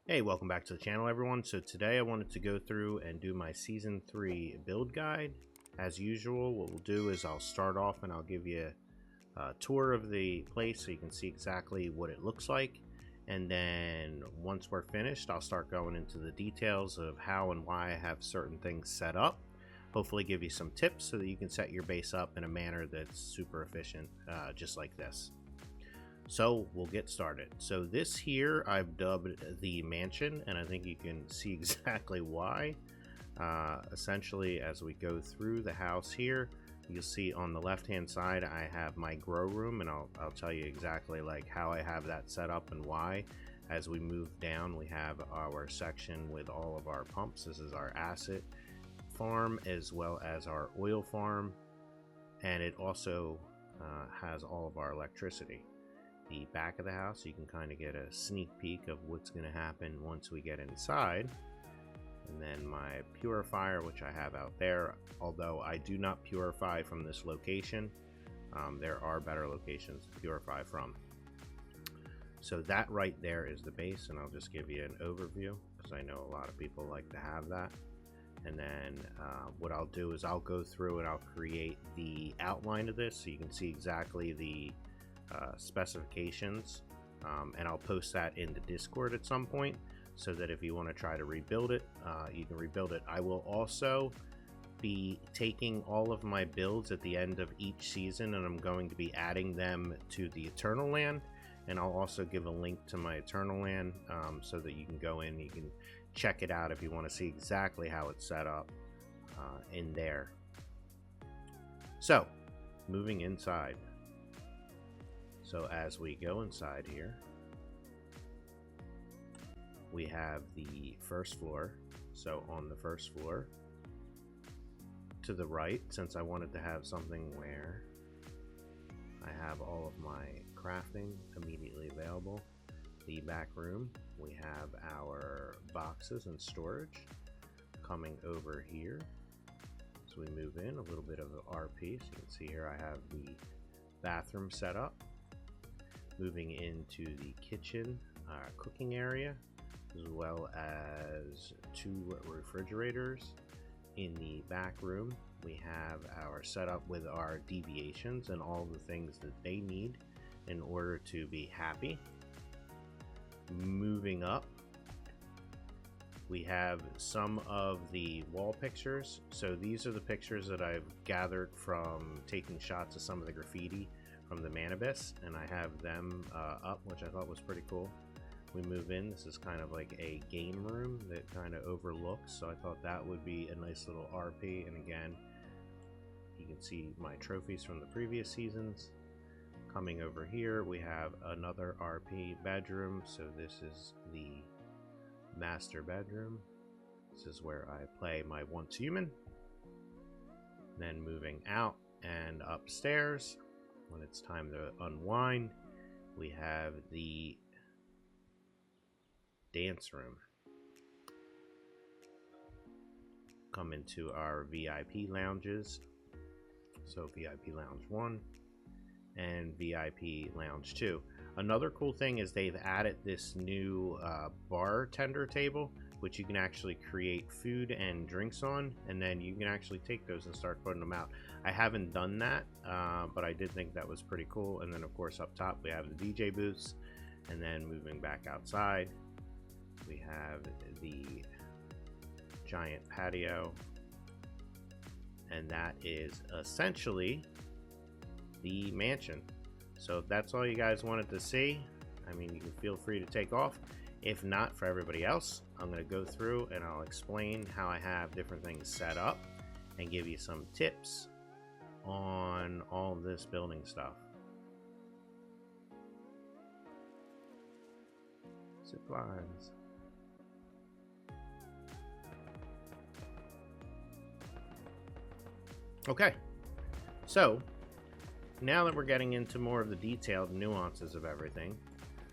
Hey, welcome back to the channel, everyone. So today I wanted to go through and do my Season 3 build guide. As usual, what we'll do is I'll start off and I'll give you a tour of the place so you can see exactly what it looks like. And then once we're finished, I'll start going into the details of how and why I have certain things set up. Hopefully give you some tips so that you can set your base up in a manner that's super efficient, just like this. So we'll get started. So this here I've dubbed the mansion, and I think you can see exactly why. Essentially, as we go through the house here, you'll see on the left hand side I have my grow room, and I'll tell you exactly like how I have that set up and why. As we move down, we have our section with all of our pumps. This is our asset farm as well as our oil farm, and it also has all of our electricity. The back of the house, you can kind of get a sneak peek of what's going to happen once we get inside. And then my purifier, which I have out there, although I do not purify from this location. There are better locations to purify from. So that right there is the base, and I'll just give you an overview because I know a lot of people like to have that. And then what I'll do is I'll go through and I'll create the outline of this so you can see exactly the specifications, and I'll post that in the Discord at some point so that if you want to try to rebuild it, you can rebuild it. I will also be taking all of my builds at the end of each season, and I'm going to be adding them to the Eternal Land, and I'll also give a link to my Eternal Land so that you can go in, you can check it out if you want to see exactly how it's set up in there. So moving inside. So as we go inside here, we have the first floor. So on the first floor, to the right, since I wanted to have something where I have all of my crafting immediately available, the back room, we have our boxes and storage coming over here. So we move in a little bit of RP. So you can see here I have the bathroom set up. Moving into the kitchen, cooking area, as well as 2 refrigerators. In the back room, we have our setup with our deviations and all the things that they need in order to be happy. Moving up, we have some of the wall pictures. So these are the pictures that I've gathered from taking shots of some of the graffiti from the Manibus, and I have them up, which I thought was pretty cool. We move in, this is kind of like a game room that kind of overlooks, so I thought that would be a nice little RP. And again, you can see my trophies from the previous seasons. Coming over here, we have another RP bedroom, so this is the master bedroom. This is where I play my Once Human. Then moving out and upstairs, when it's time to unwind, we have the dance room. Come into our VIP lounges. So VIP Lounge 1 and VIP Lounge 2. Another cool thing is they've added this new bartender table, which you can actually create food and drinks on, and then you can actually take those and start putting them out. I haven't done that, but I did think that was pretty cool. And then of course up top we have the DJ booths, and then moving back outside we have the giant patio, and that is essentially the mansion. So if that's all you guys wanted to see, I mean, you can feel free to take off. If not, for everybody else, I'm going to go through and I'll explain how I have different things set up and give you some tips on all of this building stuff. Zip lines. Okay, so now that we're getting into more of the detailed nuances of everything,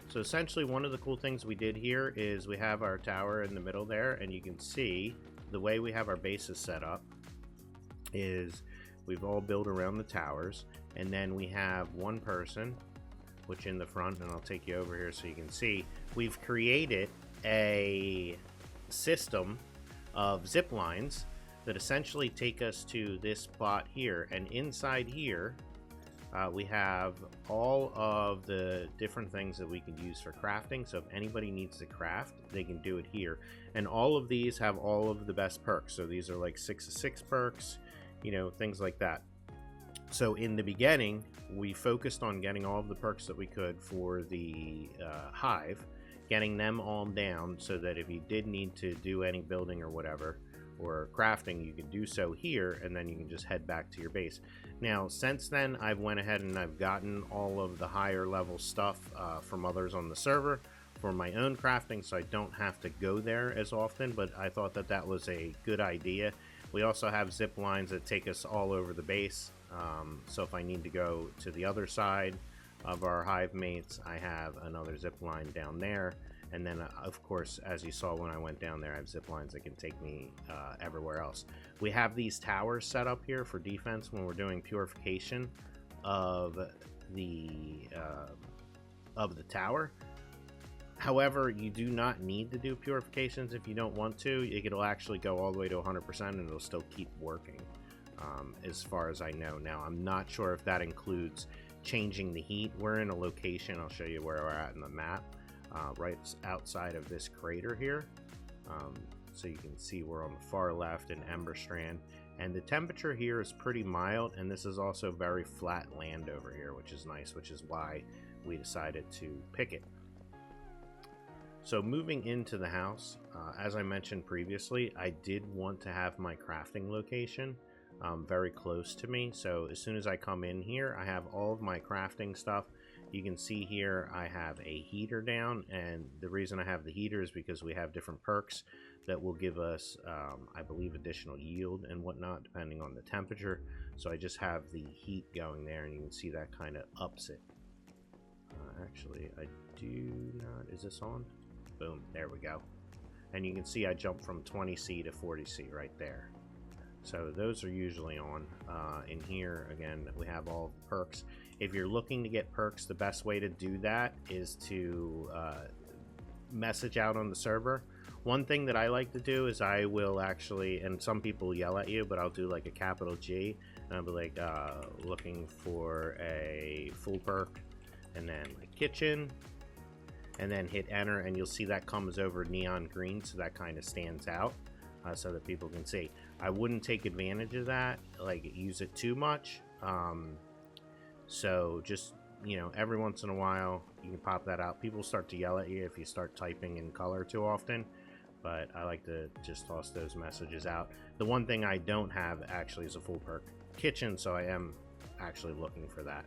so essentially one of the cool things we did here is we have our tower in the middle there, and you can see the way we have our bases set up is we've all built around the towers, and then we have one person, which in the front, and I'll take you over here so you can see, we've created a system of zip lines that essentially take us to this spot here, and inside here we have all of the different things that we can use for crafting. So if anybody needs to craft, they can do it here, and all of these have all of the best perks. So these are like 6/6 perks, you know, things like that. So in the beginning, we focused on getting all of the perks that we could for the hive, getting them all down so that if you did need to do any building or whatever, or crafting, you can do so here, and then you can just head back to your base. Now, since then, I've went ahead and I've gotten all of the higher level stuff from others on the server for my own crafting, so I don't have to go there as often, but I thought that that was a good idea. We also have zip lines that take us all over the base, so if I need to go to the other side of our hive mates, I have another zip line down there. And then, of course, as you saw when I went down there, I have zip lines that can take me everywhere else. We have these towers set up here for defense when we're doing purification of the tower. However, you do not need to do purifications if you don't want to. It'll actually go all the way to 100% and it'll still keep working, as far as I know. Now, I'm not sure if that includes changing the heat. We're in a location, I'll show you where we're at in the map. Right outside of this crater here, so you can see we're on the far left in Ember Strand, and the temperature here is pretty mild, and this is also very flat land over here, which is nice, which is why we decided to pick it. So moving into the house, as I mentioned previously, I did want to have my crafting location very close to me, so as soon as I come in here, I have all of my crafting stuff. You can see here I have a heater down, and the reason I have the heater is because we have different perks that will give us, I believe, additional yield and whatnot depending on the temperature. So I just have the heat going there, and you can see that kind of ups it. Actually, I do not. Is this on? Boom, there we go. And you can see I jumped from 20C to 40C right there. So those are usually on. In here, again, we have all the perks. If you're looking to get perks, the best way to do that is to message out on the server. One thing that I like to do is I will actually, and some people yell at you, but I'll do like a capital G, and I'll be like, looking for a full perk, and then like kitchen, and then hit enter, and you'll see that comes over neon green, so that kind of stands out. So that people can see. I wouldn't take advantage of that, like use it too much. So just, you know, every once in a while you can pop that out. People start to yell at you if you start typing in color too often, but I like to just toss those messages out. The one thing I don't have actually is a full perk kitchen, so I am actually looking for that.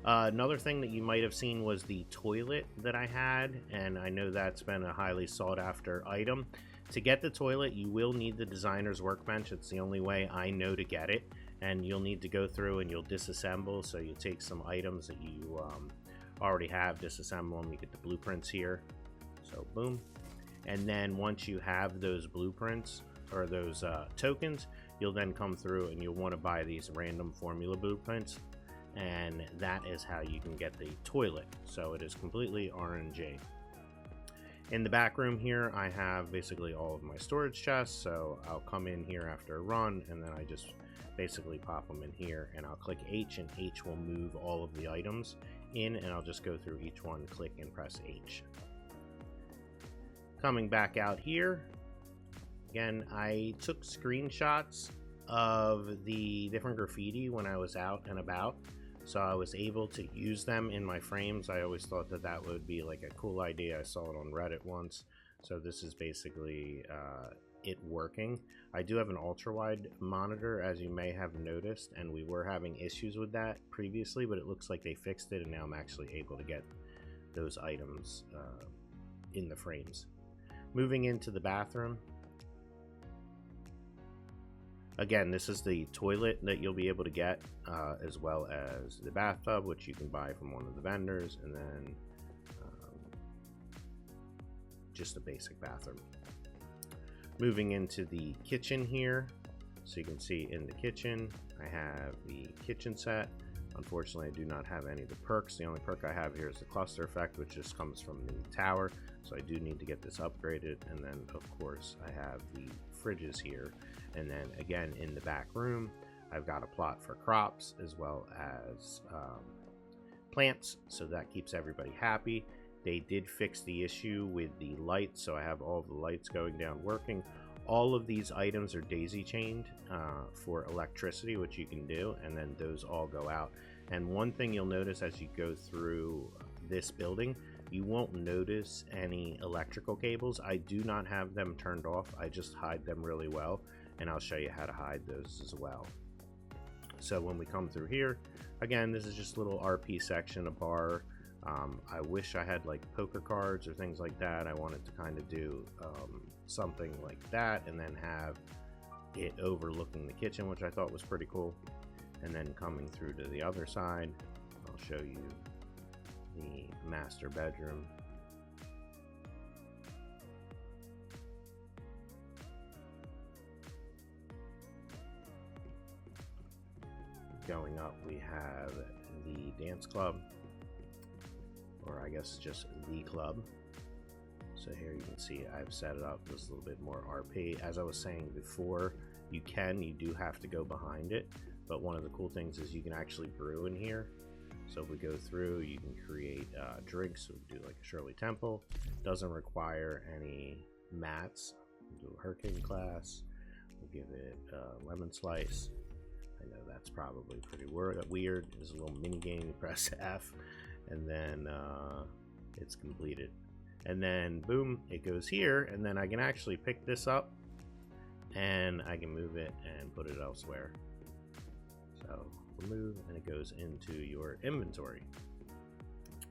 Another thing that you might have seen was the toilet that I had, and I know that's been a highly sought after item. To get the toilet, you will need the designer's workbench. It's the only way I know to get it, and you'll need to go through and you'll disassemble. So you take some items that you already have, disassemble them, you get the blueprints here, so boom. And then once you have those blueprints or those tokens, you'll then come through and you'll want to buy these random formula blueprints, and that is how you can get the toilet. So it is completely RNG. In the back room here, I have basically all of my storage chests, so I'll come in here after a run, and then I just basically pop them in here, and I'll click H, and H will move all of the items in, and I'll just go through each one, click and press H. Coming back out here, again, I took screenshots of the different graffiti when I was out and about, so I was able to use them in my frames. I always thought that that would be like a cool idea. I saw it on Reddit once. So this is basically it working. I do have an ultra-wide monitor, as you may have noticed, and we were having issues with that previously, but it looks like they fixed it, and now I'm actually able to get those items in the frames. Moving into the bathroom. Again, this is the toilet that you'll be able to get, as well as the bathtub, which you can buy from one of the vendors, and then just a basic bathroom. Moving into the kitchen here, so you can see in the kitchen, I have the kitchen set. Unfortunately, I do not have any of the perks. The only perk I have here is the cluster effect, which just comes from the tower. So I do need to get this upgraded, and then of course I have the fridges here, and then again in the back room I've got a plot for crops as well as plants, so that keeps everybody happy. They did fix the issue with the lights, so I have all the lights going down working. All of these items are daisy chained for electricity, which you can do, and then those all go out. And one thing you'll notice as you go through this building, you won't notice any electrical cables. I do not have them turned off. I just hide them really well, and I'll show you how to hide those as well. So when we come through here, again, this is just a little RP section, a bar. I wish I had like poker cards or things like that. I wanted to kind of do something like that, and then have it overlooking the kitchen, which I thought was pretty cool. And then coming through to the other side, I'll show you the master bedroom. Going up, we have the dance club, or I guess just the club. So here you can see I've set it up just a little bit more RP. As I was saying before, you do have to go behind it, but one of the cool things is you can actually brew in here. So if we go through, you can create drinks. So we do like a Shirley Temple. Doesn't require any mats. We'll do a hurricane class. We'll give it a lemon slice. I know that's probably pretty weird. There's a little mini game. You press F, and then it's completed. And then boom, it goes here, and then I can actually pick this up and I can move it and put it elsewhere. So remove, and it goes into your inventory.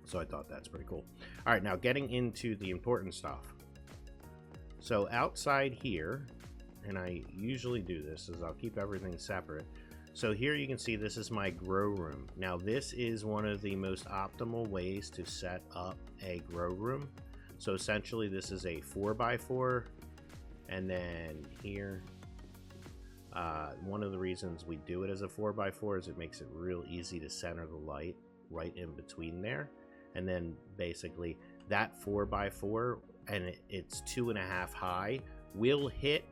So I thought that's pretty cool. All right, now getting into the important stuff. So outside here, and I usually do this, is I'll keep everything separate. So here you can see this is my grow room. Now this is one of the most optimal ways to set up a grow room. So essentially this is a 4x4, and then here, one of the reasons we do it as a 4x4 is it makes it real easy to center the light right in between there. And then basically that 4x4, and it's 2.5 high, will hit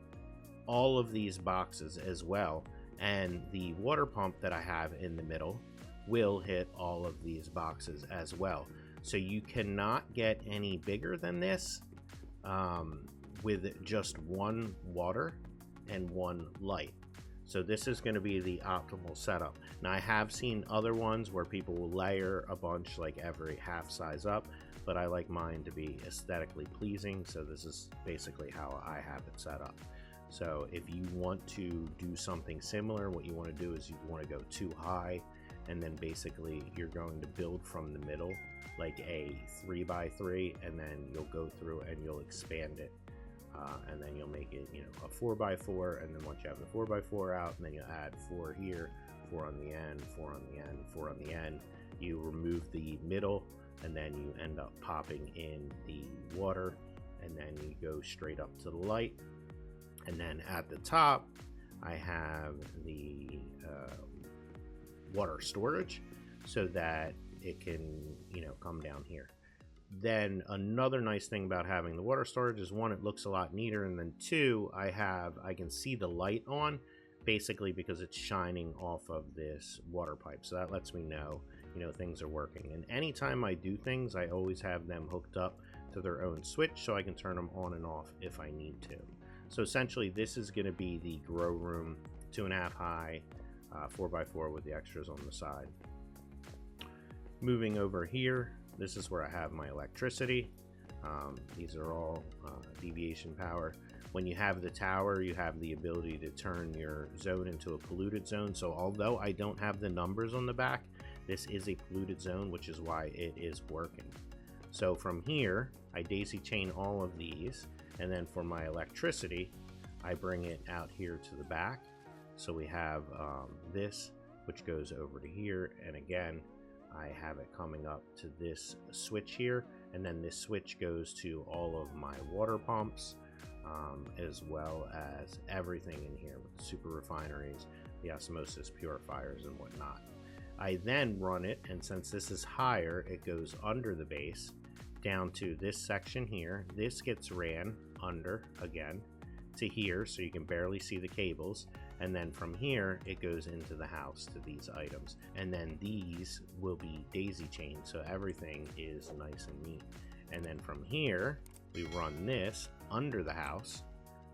all of these boxes as well. And the water pump that I have in the middle will hit all of these boxes as well. So you cannot get any bigger than this with just one water and one light. So this is going to be the optimal setup. Now I have seen other ones where people will layer a bunch like every half size up, but I like mine to be aesthetically pleasing. So this is basically how I have it set up. So if you want to do something similar, what you want to do is you want to go too high, and then basically you're going to build from the middle like a 3x3, and then you'll go through and you'll expand it, and then you'll make it, you know, a 4x4, and then once you have the 4x4 out, and then you'll add 4 here, 4 on the end, 4 on the end, 4 on the end. You remove the middle, and then you end up popping in the water, and then you go straight up to the light. And then at the top, I have the water storage so that it can, you know, come down here. Then another nice thing about having the water storage is, one, it looks a lot neater, and then two, I can see the light on basically because it's shining off of this water pipe. So that lets me know, you know, things are working. And anytime I do things, I always have them hooked up to their own switch so I can turn them on and off if I need to. So essentially this is going to be the grow room, 2.5 high, 4x4 with the extras on the side. Moving over here, this is where I have my electricity. These are all deviation power. When you have the tower, you have the ability to turn your zone into a polluted zone. So although I don't have the numbers on the back, this is a polluted zone, which is why it is working. So from here, I daisy chain all of these. And then for my electricity, I bring it out here to the back. So we have this, which goes over to here. And again, I have it coming up to this switch here. And then this switch goes to all of my water pumps, as well as everything in here with the super refineries, the osmosis purifiers and whatnot. I then run it, and since this is higher, it goes under the base. down to this section here. This gets ran under again to here, so you can barely see the cables, and then from here it goes into the house to these items, and then these will be daisy chained, so everything is nice and neat. And then from here we run this under the house,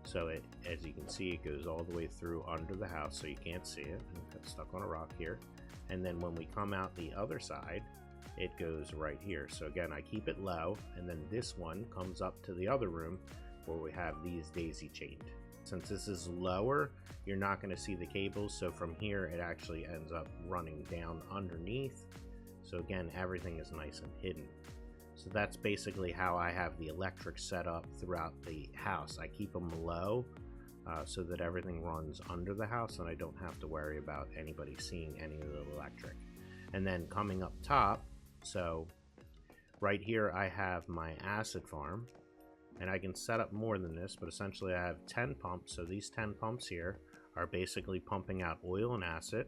so it, as you can see, it goes all the way through under the house, so you can't see it. It got stuck on a rock here. And then when we come out the other side, it goes right here. So again, I keep it low, and then this one comes up to the other room where we have these daisy chained. Since this is lower, you're not going to see the cables, so from here it actually ends up running down underneath. So again, everything is nice and hidden. So that's basically how I have the electric set up throughout the house. I keep them low so that everything runs under the house and I don't have to worry about anybody seeing any of the electric. And then coming up top, so right here I have my acid farm, and I can set up more than this, but essentially I have 10 pumps. So these 10 pumps here are basically pumping out oil and acid.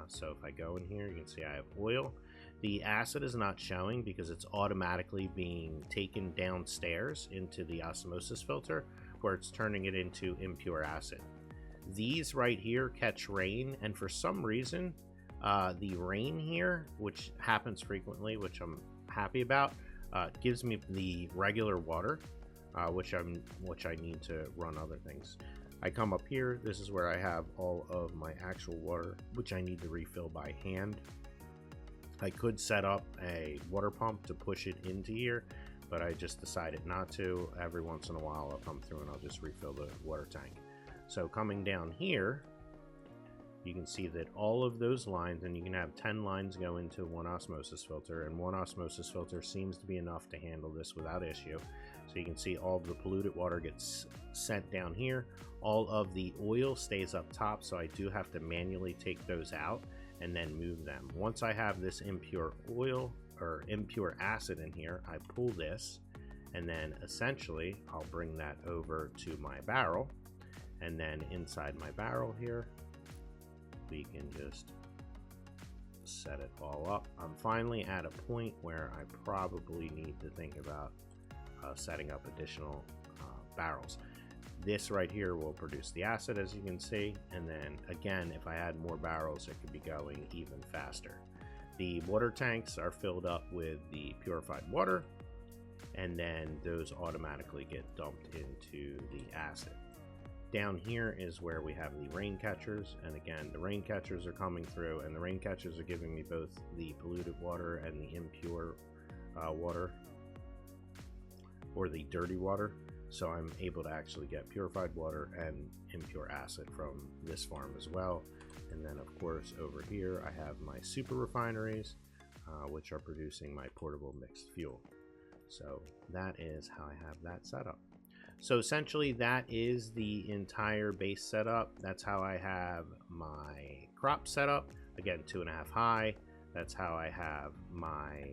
So if I go in here, you can see I have oil. The acid is not showing because it's automatically being taken downstairs into the osmosis filter, where it's turning it into impure acid. These right here catch rain, and for some reason the rain here, which happens frequently, which I'm happy about, gives me the regular water, which I need to run other things. I come up here, this is where I have all of my actual water, which I need to refill by hand. I could set up a water pump to push it into here, but I just decided not to. Every once in a while I'll come through and I'll just refill the water tank. So coming down here, you can see that all of those lines, and you can have 10 lines go into one osmosis filter, and one osmosis filter seems to be enough to handle this without issue. So you can see all of the polluted water gets sent down here. All of the oil stays up top, so I do have to manually take those out and then move them. Once I have this impure oil or impure acid in here, I pull this, and then essentially I'll bring that over to my barrel, and then inside my barrel here we can just set it all up. I'm finally at a point where I probably need to think about setting up additional barrels. This right here will produce the acid, as you can see, and then again, if I had more barrels, it could be going even faster. The water tanks are filled up with the purified water, and then those automatically get dumped into the acid. Down here is where we have the rain catchers, and again, the rain catchers are coming through, and the rain catchers are giving me both the polluted water and the impure water, or the dirty water. So I'm able to actually get purified water and impure acid from this farm as well. And then of course over here I have my super refineries, which are producing my portable mixed fuel. So that is how I have that set up. So essentially that is the entire base setup. That's how I have my crop set up. Again, 2.5 high. That's how I have my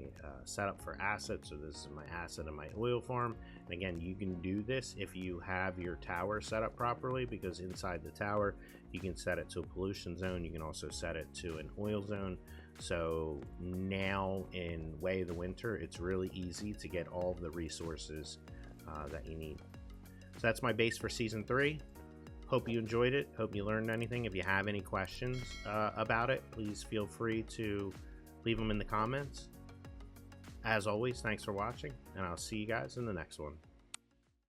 setup for acid. So this is my acid and my oil farm. And again, you can do this if you have your tower set up properly, because inside the tower, you can set it to a pollution zone. You can also set it to an oil zone. So now in Way of the Winter, it's really easy to get all of the resources that you need. So that's my base for Season 3. Hope you enjoyed it. Hope you learned anything. If you have any questions about it, please feel free to leave them in the comments. As always, thanks for watching, and I'll see you guys in the next one.